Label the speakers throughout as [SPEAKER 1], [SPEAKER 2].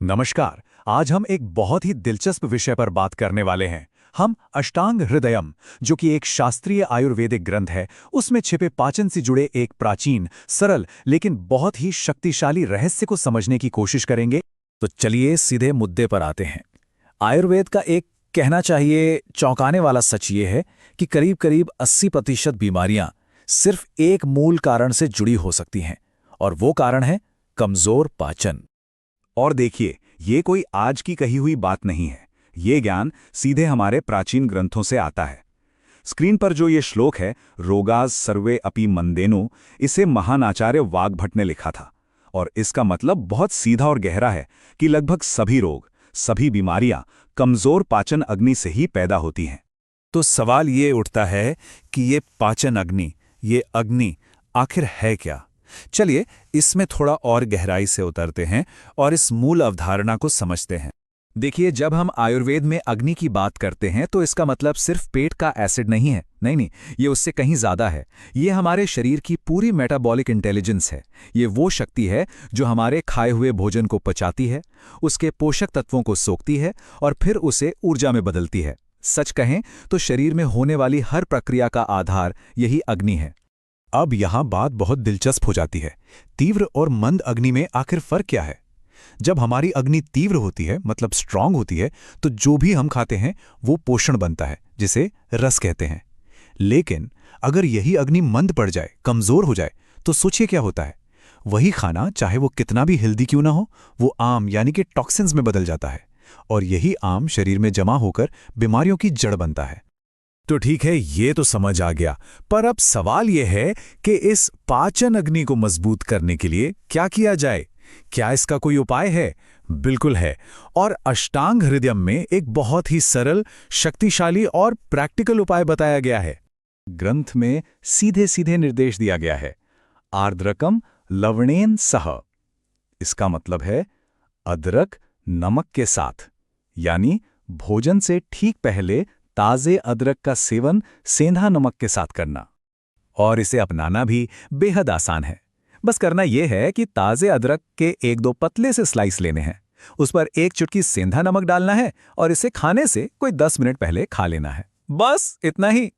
[SPEAKER 1] नमस्कार। आज हम एक बहुत ही दिलचस्प विषय पर बात करने वाले हैं। हम अष्टांग हृदयम, जो कि एक शास्त्रीय आयुर्वेदिक ग्रंथ है, उसमें छिपे पाचन से जुड़े एक प्राचीन, सरल लेकिन बहुत ही शक्तिशाली रहस्य को समझने की कोशिश करेंगे।
[SPEAKER 2] तो चलिए सीधे मुद्दे पर आते हैं। आयुर्वेद का एक कहना चाहिए चौंकाने वाला सच ये है कि करीब करीब 80% बीमारियां सिर्फ एक मूल कारण से जुड़ी हो सकती हैं, और वो कारण है कमजोर पाचन।
[SPEAKER 1] और देखिए, ये कोई आज की कही हुई बात नहीं है। ये ज्ञान सीधे हमारे प्राचीन ग्रंथों से आता है। स्क्रीन पर जो ये श्लोक है, रोगाज सर्वे अपि मंदेनो, इसे महान आचार्य वाग्भट ने लिखा था। और इसका मतलब बहुत सीधा और गहरा है कि लगभग सभी रोग, सभी बीमारियां कमजोर पाचन अग्नि से ही पैदा होती हैं।
[SPEAKER 2] तो सवाल ये उठता है कि ये पाचन अग्नि, ये अग्नि आखिर है क्या? चलिए इसमें थोड़ा और गहराई से उतरते हैं और इस मूल अवधारणा को समझते हैं। देखिए, जब हम आयुर्वेद में अग्नि की बात करते हैं तो इसका मतलब सिर्फ पेट का एसिड नहीं है। नहीं, ये उससे कहीं ज्यादा है। ये हमारे शरीर की पूरी मेटाबॉलिक इंटेलिजेंस है। ये वो शक्ति है जो हमारे खाए हुए भोजन को पचाती है, उसके पोषक तत्वों को सोखती है और फिर उसे ऊर्जा में बदलती है। सच कहें तो शरीर में होने वाली हर प्रक्रिया का आधार यही अग्नि है।
[SPEAKER 1] अब यहां बात बहुत दिलचस्प हो जाती है। तीव्र और मंद अग्नि में आखिर फर्क क्या है? जब हमारी अग्नि तीव्र होती है, मतलब स्ट्रांग होती है, तो जो भी हम खाते हैं वो पोषण बनता है, जिसे रस कहते हैं। लेकिन अगर यही अग्नि मंद पड़ जाए, कमजोर हो जाए, तो सोचिए क्या होता है। वही खाना, चाहे वो कितना भी हेल्दी क्यों ना हो, वो आम यानी कि टॉक्सिन्स में बदल जाता है। और यही आम शरीर में जमा होकर बीमारियों की जड़ बनता है।
[SPEAKER 2] तो ठीक है, ये तो समझ आ गया। पर अब सवाल यह है कि इस पाचन अग्नि को मजबूत करने के लिए क्या किया जाए? क्या इसका कोई उपाय है? बिल्कुल है। और अष्टांग हृदयम में एक बहुत ही सरल, शक्तिशाली और प्रैक्टिकल उपाय बताया गया है।
[SPEAKER 1] ग्रंथ में सीधे सीधे निर्देश दिया गया है, आर्द्रकम लवणेन सह। इसका मतलब है अदरक नमक के साथ, यानी भोजन से ठीक पहले ताजे अदरक का सेवन सेंधा नमक के साथ करना। और इसे अपनाना भी बेहद आसान है। बस करना यह है कि ताजे अदरक के 1-2 पतले से स्लाइस लेने हैं, उस पर 1 चुटकी सेंधा नमक डालना है और इसे खाने से कोई 10 मिनट पहले खा लेना है। बस इतना ही।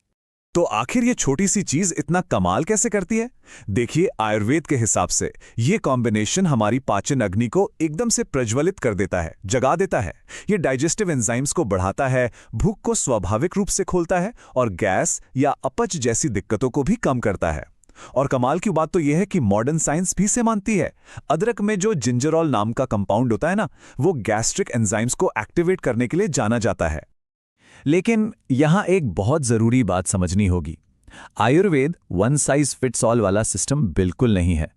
[SPEAKER 2] तो आखिर ये छोटी सी चीज इतना कमाल कैसे करती है? देखिए, आयुर्वेद के हिसाब से ये कॉम्बिनेशन हमारी पाचन अग्नि को एकदम से प्रज्वलित कर देता है, जगा देता है। ये डाइजेस्टिव एंजाइम्स को बढ़ाता है, भूख को स्वाभाविक रूप से खोलता है और गैस या अपच जैसी दिक्कतों को भी कम करता है। और कमाल की बात तो यह है कि मॉडर्न साइंस भी इसे मानती है। अदरक में जो जिंजरॉल नाम का कंपाउंड होता है ना, वो गैस्ट्रिक एंजाइम्स को एक्टिवेट करने के लिए जाना जाता है।
[SPEAKER 1] लेकिन यहां एक बहुत जरूरी बात समझनी होगी। Ayurveda one size fits all वाला सिस्टम बिल्कुल नहीं है।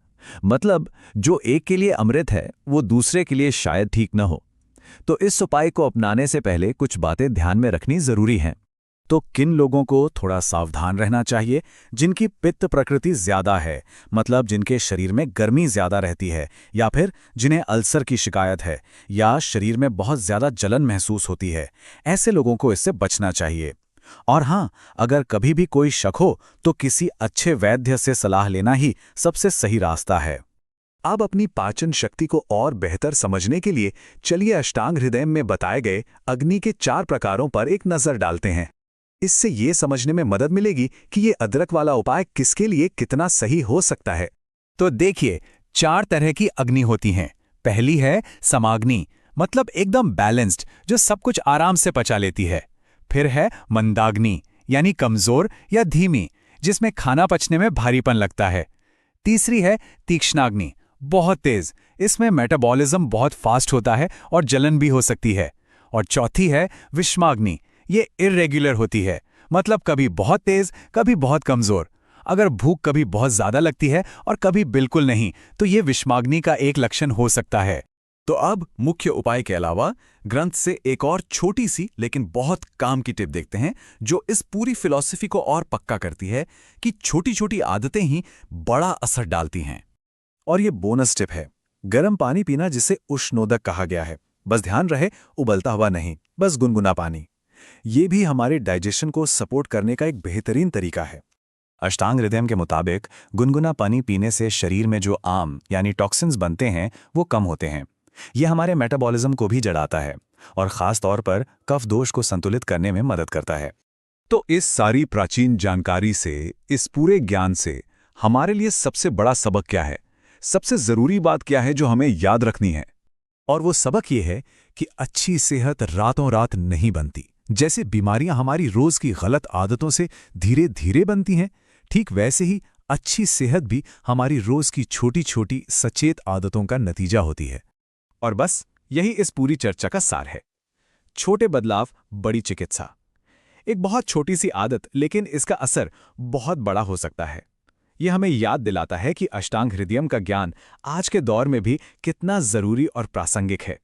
[SPEAKER 1] मतलब जो एक के लिए अमृत है, वो दूसरे के लिए शायद ठीक न हो। तो इस उपाय को अपनाने से पहले कुछ बातें ध्यान में रखनी जरूरी हैं। तो किन लोगों को थोड़ा सावधान रहना चाहिए? जिनकी पित्त प्रकृति ज्यादा है, मतलब जिनके शरीर में गर्मी ज्यादा रहती है, या फिर जिन्हें अल्सर की शिकायत है, या शरीर में बहुत ज्यादा जलन महसूस होती है, ऐसे लोगों को इससे बचना चाहिए। और हाँ, अगर कभी भी कोई शक हो तो किसी अच्छे वैद्य से सलाह लेना ही सबसे सही रास्ता है। अब अपनी पाचन शक्ति को और बेहतर समझने के लिए चलिए अष्टांग हृदयम में बताए गए अग्नि के 4 प्रकारों पर एक नजर डालते हैं। इससे ये समझने में मदद मिलेगी कि ये अदरक वाला उपाय किसके लिए कितना सही हो सकता है।
[SPEAKER 2] तो देखिए, 4 तरह की अग्नि होती हैं। पहली है समाग्नि, मतलब एकदम बैलेंस्ड, जो सब कुछ आराम से पचा लेती है। फिर है मंदाग्नि, यानी कमजोर या धीमी, जिसमें खाना पचने में भारीपन लगता है। तीसरी है तीक्ष्णाग्नि, बहुत तेज, इसमें मेटाबॉलिज्म बहुत फास्ट होता है और जलन भी हो सकती है। और चौथी है विषमाग्नि, ये इर्रेगुलर होती है, मतलब कभी बहुत तेज, कभी बहुत कमजोर। अगर भूख कभी बहुत ज्यादा लगती है और कभी बिल्कुल नहीं, तो ये विषमाग्नि का एक लक्षण हो सकता है।
[SPEAKER 1] तो अब मुख्य उपाय के अलावा ग्रंथ से एक और छोटी सी लेकिन बहुत काम की टिप देखते हैं, जो इस पूरी फिलॉसफी को और पक्का करती है कि छोटी छोटी आदतें ही बड़ा असर डालती हैं। और ये बोनस टिप है, गर्म पानी पीना, जिसे उष्णोदक कहा गया है। बस ध्यान रहे, उबलता हुआ नहीं, बस गुनगुना पानी। ये भी हमारे डाइजेशन को सपोर्ट करने का एक बेहतरीन तरीका है। अष्टांग हृदयम के मुताबिक गुनगुना पानी पीने से शरीर में जो आम यानी टॉक्सिन्स बनते हैं वो कम होते हैं। ये हमारे मेटाबॉलिज्म को भी जड़ाता है और ख़ास तौर पर कफ दोष को संतुलित करने में मदद करता है।
[SPEAKER 2] तो इस सारी प्राचीन जानकारी से, इस पूरे ज्ञान से हमारे लिए सबसे बड़ा सबक क्या है? सबसे ज़रूरी बात क्या है जो हमें याद रखनी है?
[SPEAKER 3] और वो सबक ये है कि अच्छी सेहत रातों रात नहीं बनती। जैसे बीमारियां हमारी रोज की गलत आदतों से धीरे धीरे बनती हैं, ठीक वैसे ही अच्छी सेहत भी हमारी रोज की छोटी छोटी सचेत आदतों का नतीजा होती है।
[SPEAKER 1] और बस यही इस पूरी चर्चा का सार है। छोटे बदलाव, बड़ी चिकित्सा। एक बहुत छोटी सी आदत, लेकिन इसका असर बहुत बड़ा हो सकता है। यह हमें याद दिलाता है कि अष्टांग हृदयम का ज्ञान आज के दौर में भी कितना जरूरी और प्रासंगिक है।